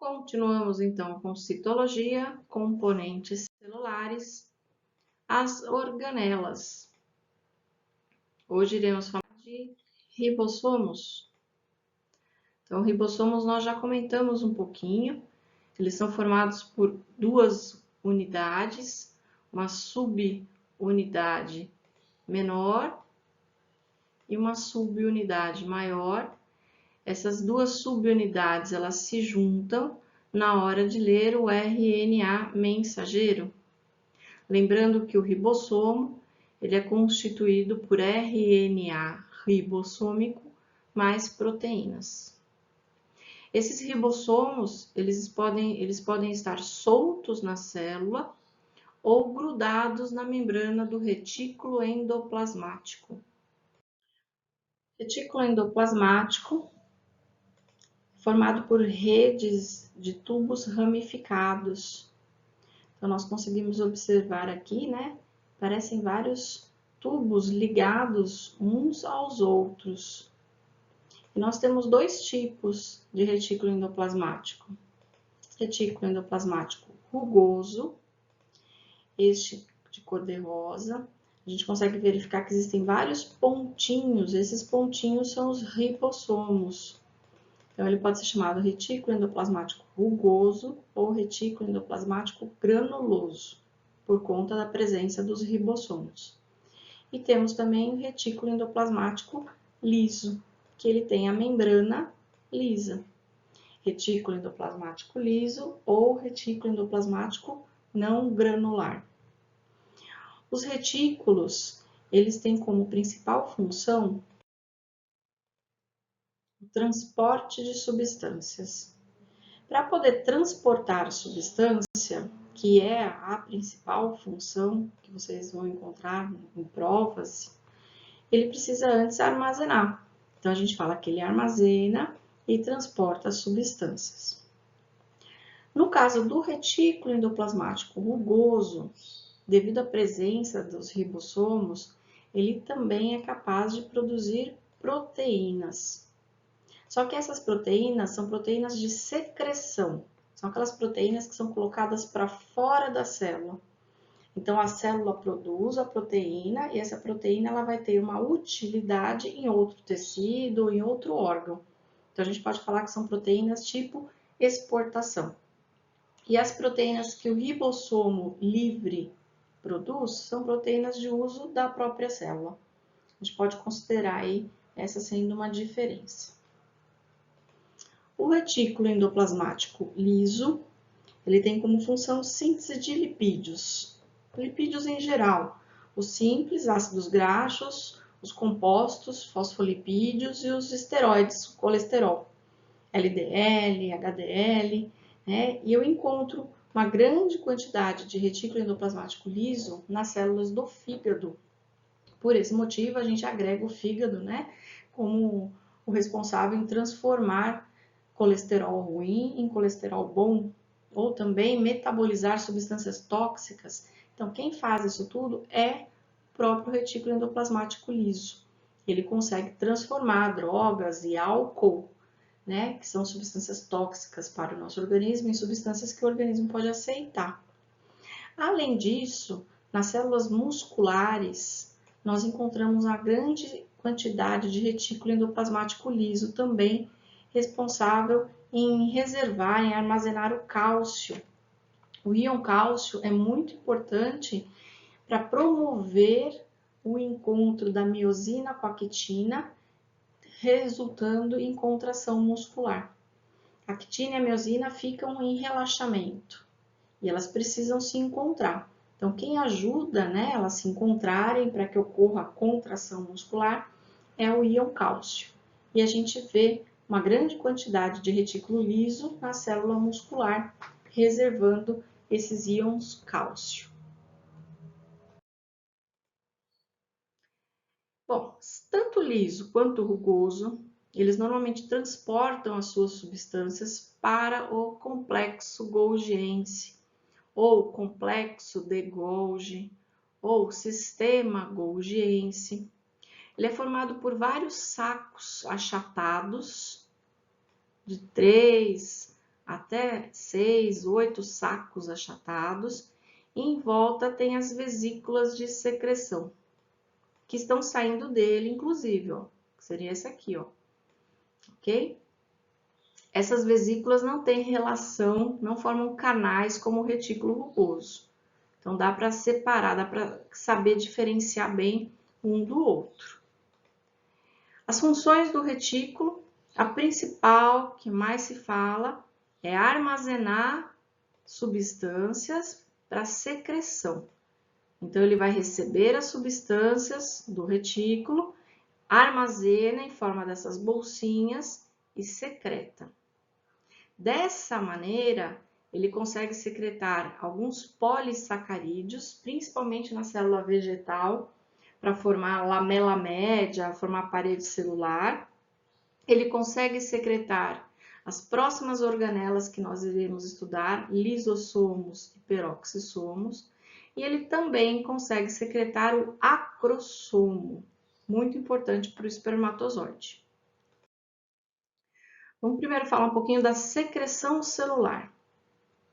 Continuamos então com citologia, componentes celulares, as organelas. Hoje iremos falar de ribossomos. Então, ribossomos nós já comentamos um pouquinho. Eles são formados por duas unidades, uma subunidade menor e uma subunidade maior. Essas duas subunidades elas se juntam na hora de ler o RNA mensageiro. Lembrando que o ribossomo ele é constituído por RNA ribossômico mais proteínas. Esses ribossomos eles podem estar soltos na célula ou grudados na membrana do retículo endoplasmático. Retículo endoplasmático formado por redes de tubos ramificados. Então, nós conseguimos observar aqui, né? Parecem vários tubos ligados uns aos outros. E nós temos dois tipos de retículo endoplasmático. Retículo endoplasmático rugoso, este de cor de rosa. A gente consegue verificar que existem vários pontinhos. Esses pontinhos são os ribossomos. Então, ele pode ser chamado retículo endoplasmático rugoso ou retículo endoplasmático granuloso, por conta da presença dos ribossomos. E temos também o retículo endoplasmático liso, que ele tem a membrana lisa. Retículo endoplasmático liso ou retículo endoplasmático não granular. Os retículos, eles têm como principal função o transporte de substâncias. Para poder transportar substância, que é a principal função que vocês vão encontrar em provas, ele precisa antes armazenar. Então, a gente fala que ele armazena e transporta as substâncias. No caso do retículo endoplasmático rugoso, devido à presença dos ribossomos, ele também é capaz de produzir proteínas. Só que essas proteínas são proteínas de secreção. São aquelas proteínas que são colocadas para fora da célula. Então, a célula produz a proteína e essa proteína ela vai ter uma utilidade em outro tecido ou em outro órgão. Então, a gente pode falar que são proteínas tipo exportação. E as proteínas que o ribossomo livre produz são proteínas de uso da própria célula. A gente pode considerar aí essa sendo uma diferença. O retículo endoplasmático liso, ele tem como função síntese de lipídios. Lipídios em geral, os simples, ácidos graxos, os compostos, fosfolipídios e os esteroides, colesterol, LDL, HDL, né? E eu encontro uma grande quantidade de retículo endoplasmático liso nas células do fígado. Por esse motivo, a gente agrega o fígado, né, como o responsável em transformar colesterol ruim em colesterol bom, ou também metabolizar substâncias tóxicas. Então, quem faz isso tudo é o próprio retículo endoplasmático liso. Ele consegue transformar drogas e álcool, né, que são substâncias tóxicas para o nosso organismo, em substâncias que o organismo pode aceitar. Além disso, nas células musculares, nós encontramos uma grande quantidade de retículo endoplasmático liso também, responsável em reservar, em armazenar o cálcio. O íon cálcio é muito importante para promover o encontro da miosina com a quitina, resultando em contração muscular. A quitina e a miosina ficam em relaxamento e elas precisam se encontrar. Então, quem ajuda, né, elas se encontrarem para que ocorra a contração muscular é o íon cálcio. E a gente vê uma grande quantidade de retículo liso na célula muscular, reservando esses íons cálcio. Bom, tanto liso quanto rugoso, eles normalmente transportam as suas substâncias para o complexo golgiense, ou complexo de Golgi, ou sistema golgiense. Ele é formado por vários sacos achatados, de 3 até 6, 8 sacos achatados. E em volta tem as vesículas de secreção, que estão saindo dele, inclusive, ó, que seria esse aqui, ó, ok? Essas vesículas não têm relação, não formam canais como o retículo rugoso. Então, dá para separar, dá para saber diferenciar bem um do outro. As funções do retículo, a principal que mais se fala é armazenar substâncias para secreção. Então, ele vai receber as substâncias do retículo, armazena em forma dessas bolsinhas e secreta. Dessa maneira, ele consegue secretar alguns polissacarídeos, principalmente na célula vegetal, para formar lamela média, formar parede celular. Ele consegue secretar as próximas organelas que nós iremos estudar, lisossomos e peroxissomos. E ele também consegue secretar o acrossomo, muito importante para o espermatozoide. Vamos primeiro falar um pouquinho da secreção celular,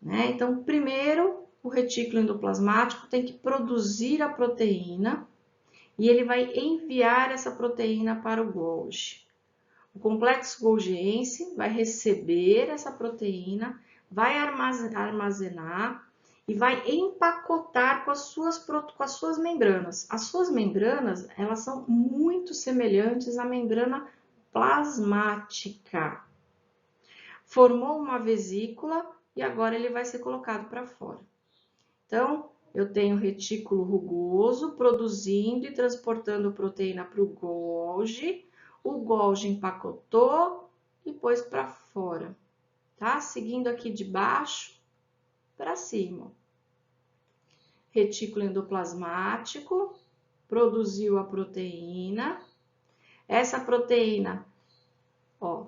né? Então, primeiro, o retículo endoplasmático tem que produzir a proteína e ele vai enviar essa proteína para o Golgi. O complexo golgiense vai receber essa proteína, vai armazenar e vai empacotar com as suas membranas. As suas membranas, elas são muito semelhantes à membrana plasmática. Formou uma vesícula e agora ele vai ser colocado para fora. Então, eu tenho retículo rugoso produzindo e transportando proteína para o Golgi. O Golgi empacotou e pôs para fora, tá? Seguindo aqui de baixo para cima. Retículo endoplasmático produziu a proteína. Essa proteína, ó,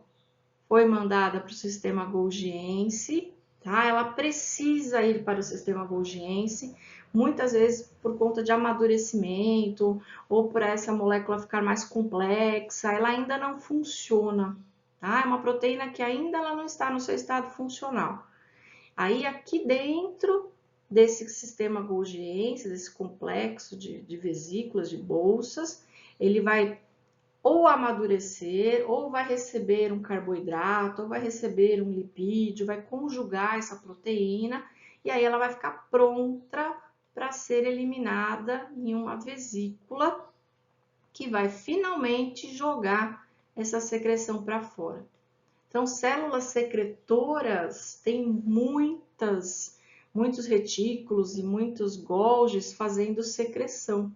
foi mandada para o sistema golgiense, tá? Ela precisa ir para o sistema golgiense, muitas vezes por conta de amadurecimento ou por essa molécula ficar mais complexa, ela ainda não funciona, tá? É uma proteína que ainda ela não está no seu estado funcional. Aí aqui dentro desse sistema golgiense, desse complexo de vesículas, de bolsas, ele vai ou amadurecer, ou vai receber um carboidrato, ou vai receber um lipídio, vai conjugar essa proteína, e aí ela vai ficar pronta para ser eliminada em uma vesícula, que vai finalmente jogar essa secreção para fora. Então, células secretoras têm muitos retículos e muitos Golgis fazendo secreção.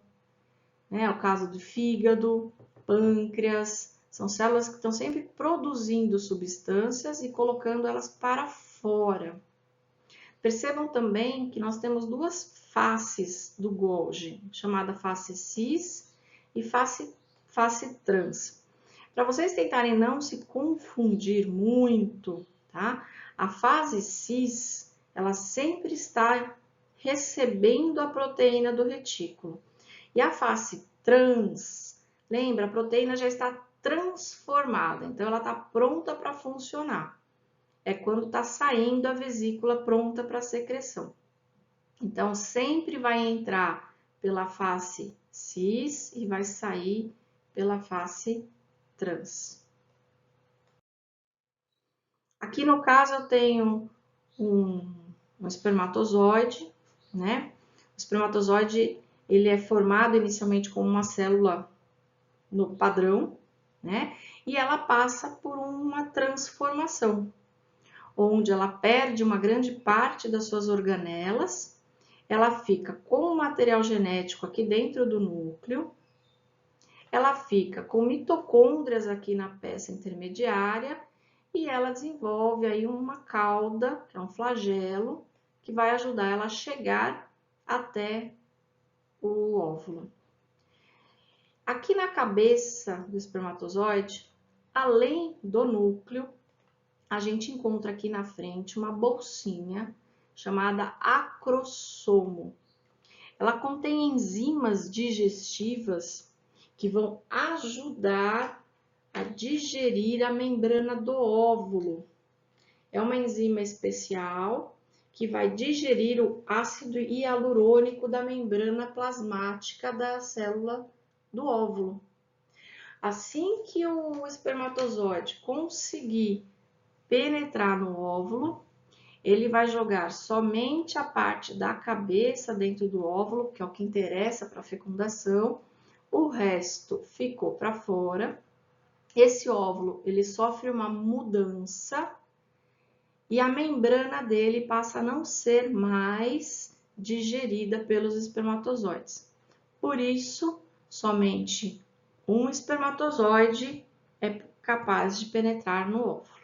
É o caso do fígado, pâncreas, são células que estão sempre produzindo substâncias e colocando elas para fora. Percebam também que nós temos duas faces do Golgi, chamada face cis e face trans. Para vocês tentarem não se confundir muito, tá? A fase cis, ela sempre está recebendo a proteína do retículo. E a face trans, lembra, a proteína já está transformada, então ela está pronta para funcionar. É quando está saindo a vesícula pronta para secreção. Então, sempre vai entrar pela face cis e vai sair pela face trans. Aqui no caso eu tenho um espermatozoide, né? O espermatozoide ele é formado inicialmente como uma célula no padrão, né? E ela passa por uma transformação, onde ela perde uma grande parte das suas organelas, ela fica com o material genético aqui dentro do núcleo, ela fica com mitocôndrias aqui na peça intermediária e ela desenvolve aí uma cauda, que é um flagelo, que vai ajudar ela a chegar até o óvulo. Aqui na cabeça do espermatozoide, além do núcleo, a gente encontra aqui na frente uma bolsinha chamada acrossomo. Ela contém enzimas digestivas que vão ajudar a digerir a membrana do óvulo. É uma enzima especial que vai digerir o ácido hialurônico da membrana plasmática da célula do óvulo. Assim que o espermatozoide conseguir penetrar no óvulo, ele vai jogar somente a parte da cabeça dentro do óvulo, que é o que interessa para a fecundação. O resto ficou para fora. Esse óvulo, ele sofre uma mudança e a membrana dele passa a não ser mais digerida pelos espermatozoides. Por isso, somente um espermatozoide é capaz de penetrar no óvulo.